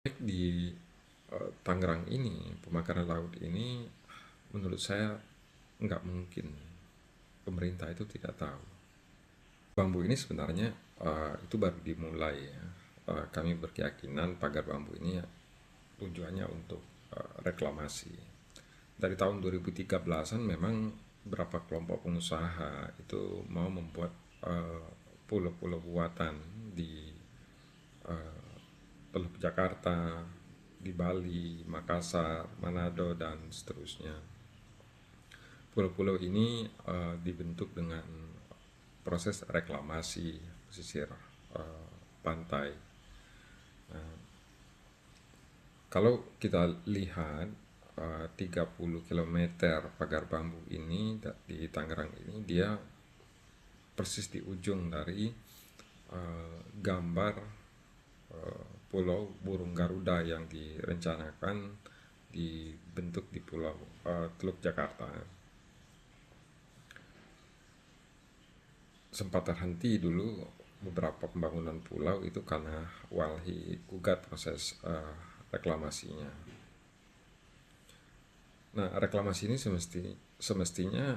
Di Tangerang ini, pemakaran laut ini menurut saya nggak mungkin pemerintah itu tidak tahu. Bambu ini sebenarnya itu baru dimulai ya. Kami berkeyakinan pagar bambu ini tujuannya untuk reklamasi. Dari tahun 2013-an memang beberapa kelompok pengusaha itu mau membuat eh, pulau-pulau buatan di Teluk Jakarta, di Bali, Makassar, Manado, dan seterusnya. Pulau-pulau ini dibentuk dengan proses reklamasi pesisir pantai. Kalau kita lihat 30 km pagar bambu ini di Tangerang ini, dia persis di ujung dari gambar pulau burung Garuda yang direncanakan dibentuk di pulau Teluk Jakarta. Sempat terhenti dulu beberapa pembangunan pulau itu karena Walhi gugat proses reklamasinya. Nah, reklamasi ini semestinya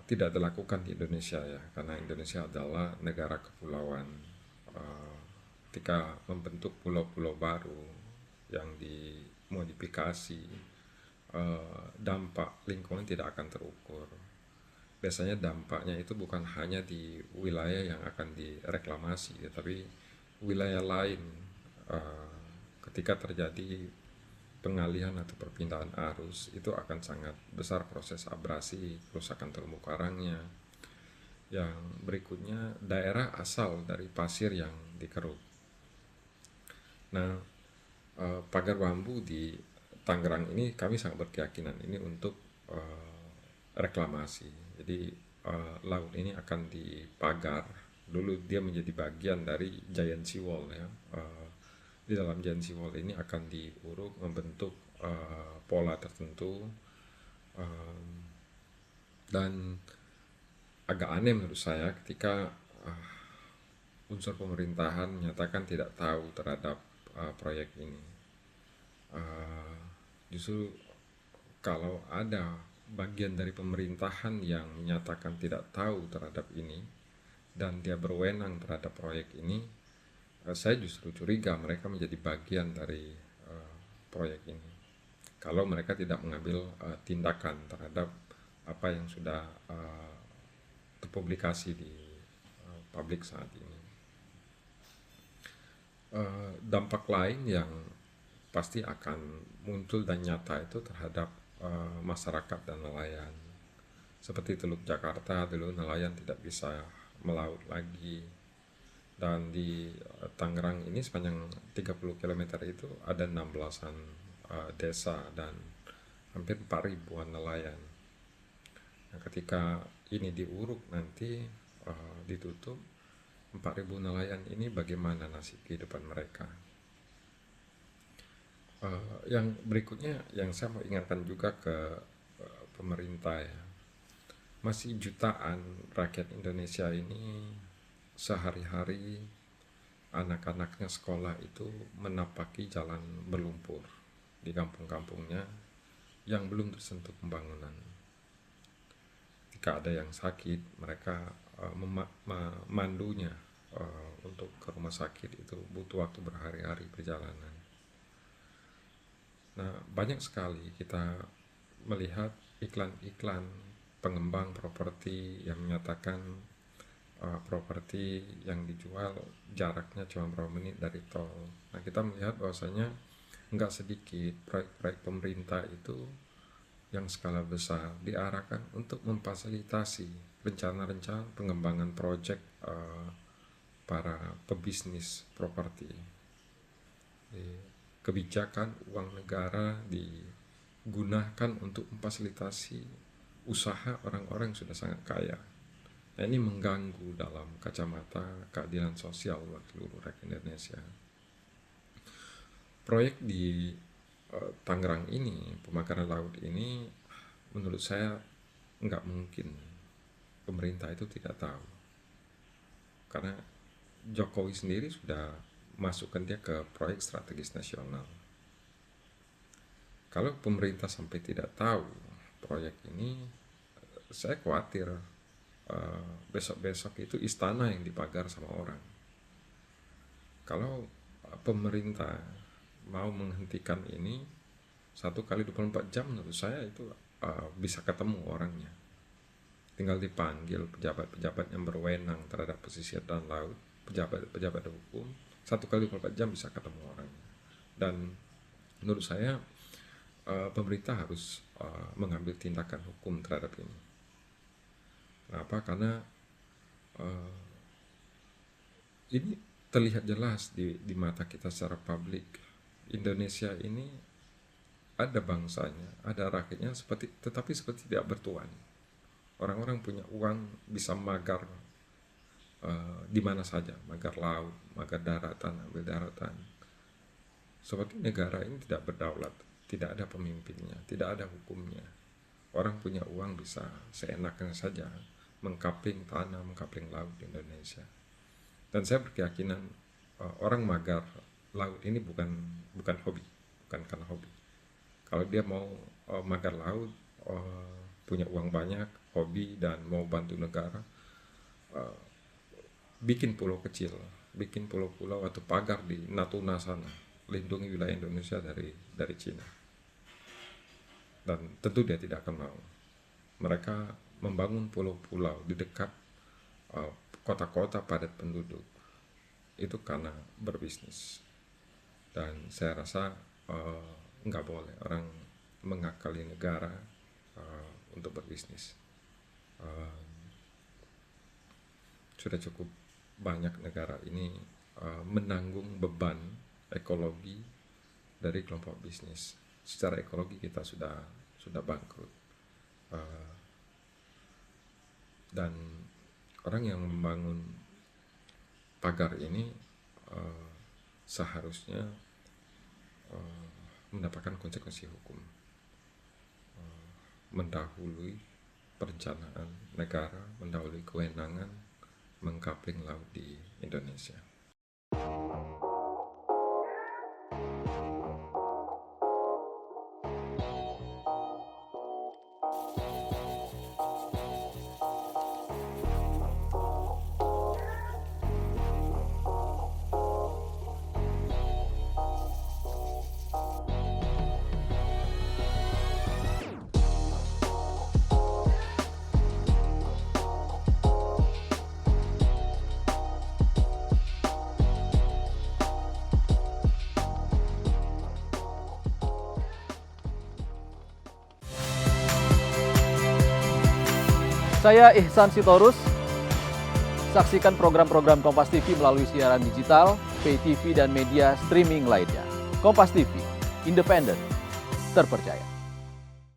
tidak dilakukan di Indonesia ya, karena Indonesia adalah negara kepulauan. Ketika membentuk pulau-pulau baru yang dimodifikasi, dampak lingkungan tidak akan terukur. Biasanya dampaknya itu bukan hanya di wilayah yang akan direklamasi, tetapi wilayah lain ketika terjadi pengalihan atau perpindahan arus itu akan sangat besar proses abrasi, kerusakan terumbu karangnya. Yang berikutnya daerah asal dari pasir yang dikeruk. Nah, pagar bambu di Tangerang ini kami sangat berkeyakinan ini untuk reklamasi. Jadi laut ini akan dipagar. Dulu dia menjadi bagian dari Giant Sea Wall ya. Di dalam Giant Sea Wall ini akan diuruk membentuk pola tertentu, dan agak aneh menurut saya ketika unsur pemerintahan menyatakan tidak tahu terhadap proyek ini. Justru kalau ada bagian dari pemerintahan yang menyatakan tidak tahu terhadap ini dan dia berwenang terhadap proyek ini, saya justru curiga mereka menjadi bagian dari proyek ini. Kalau mereka tidak mengambil tindakan terhadap apa yang sudah terpublikasi di publik saat ini. Dampak lain yang pasti akan muncul dan nyata itu terhadap masyarakat dan nelayan. Seperti Teluk Jakarta dulu nelayan tidak bisa melaut lagi, dan di Tangerang ini sepanjang 30 km itu ada 16-an desa dan hampir 4 ribuan nelayan. Nah, ketika ini diuruk nanti ditutup, 4.000 nelayan ini bagaimana nasib kehidupan mereka? Yang berikutnya yang saya mau ingatkan juga ke pemerintah ya, masih jutaan rakyat Indonesia ini sehari-hari anak-anaknya sekolah itu menapaki jalan berlumpur di kampung-kampungnya yang belum tersentuh pembangunan. Jika ada yang sakit, mereka memandunya untuk ke rumah sakit itu butuh waktu berhari-hari perjalanan. Nah, banyak sekali kita melihat iklan-iklan pengembang properti yang menyatakan properti yang dijual jaraknya cuma berapa menit dari tol. Nah, kita melihat bahwasanya nggak sedikit proyek-proyek pemerintah itu yang skala besar diarahkan untuk memfasilitasi rencana-rencana pengembangan proyek para pebisnis properti. Kebijakan uang negara digunakan untuk memfasilitasi usaha orang-orang yang sudah sangat kaya. Nah, ini mengganggu dalam kacamata keadilan sosial buat seluruh rakyat Indonesia. Proyek di Tangerang ini, pemakaran laut ini, menurut saya nggak mungkin pemerintah itu tidak tahu. Karena Jokowi sendiri sudah masukkan dia ke proyek strategis nasional. Kalau pemerintah sampai tidak tahu proyek ini, saya khawatir besok-besok itu istana yang dipagar sama orang. Kalau pemerintah mau menghentikan ini 1 kali 24 jam, menurut saya itu bisa ketemu orangnya. Tinggal dipanggil pejabat-pejabat yang berwenang terhadap pesisir dan laut, pejabat-pejabat hukum, 1 kali 24 jam bisa ketemu orangnya. Dan menurut saya pemerintah harus mengambil tindakan hukum terhadap ini. Kenapa? Karena ini terlihat jelas di mata kita secara publik. Indonesia ini ada bangsanya, ada rakyatnya, tetapi seperti tidak bertuan. Orang-orang punya uang, bisa magar di mana saja, magar laut, magar daratan, ambil daratan. Seperti negara ini tidak berdaulat, tidak ada pemimpinnya, tidak ada hukumnya. Orang punya uang bisa seenaknya saja mengkapling tanah, mengkapling laut di Indonesia. Dan saya berkeyakinan orang magar laut ini bukan hobi, bukan karena hobi. Kalau dia mau magar laut, punya uang banyak, hobi, dan mau bantu negara, bikin pulau kecil, bikin pulau-pulau atau pagar di Natuna sana, lindungi wilayah Indonesia dari Cina. Dan tentu dia tidak akan mau. Mereka membangun pulau-pulau di dekat kota-kota padat penduduk itu karena berbisnis. Dan saya rasa nggak boleh orang mengakali negara untuk berbisnis. Sudah cukup banyak negara ini menanggung beban ekologi dari kelompok bisnis. Secara ekologi kita sudah bangkrut. Dan orang yang membangun pagar ini seharusnya mendapatkan konsekuensi hukum, mendahului perencanaan negara, mendahului kewenangan mengkapling laut di Indonesia. Saya Ihsan Sitorus. Saksikan program-program Kompas TV melalui siaran digital, pay TV, dan media streaming lainnya. Kompas TV, independen, terpercaya.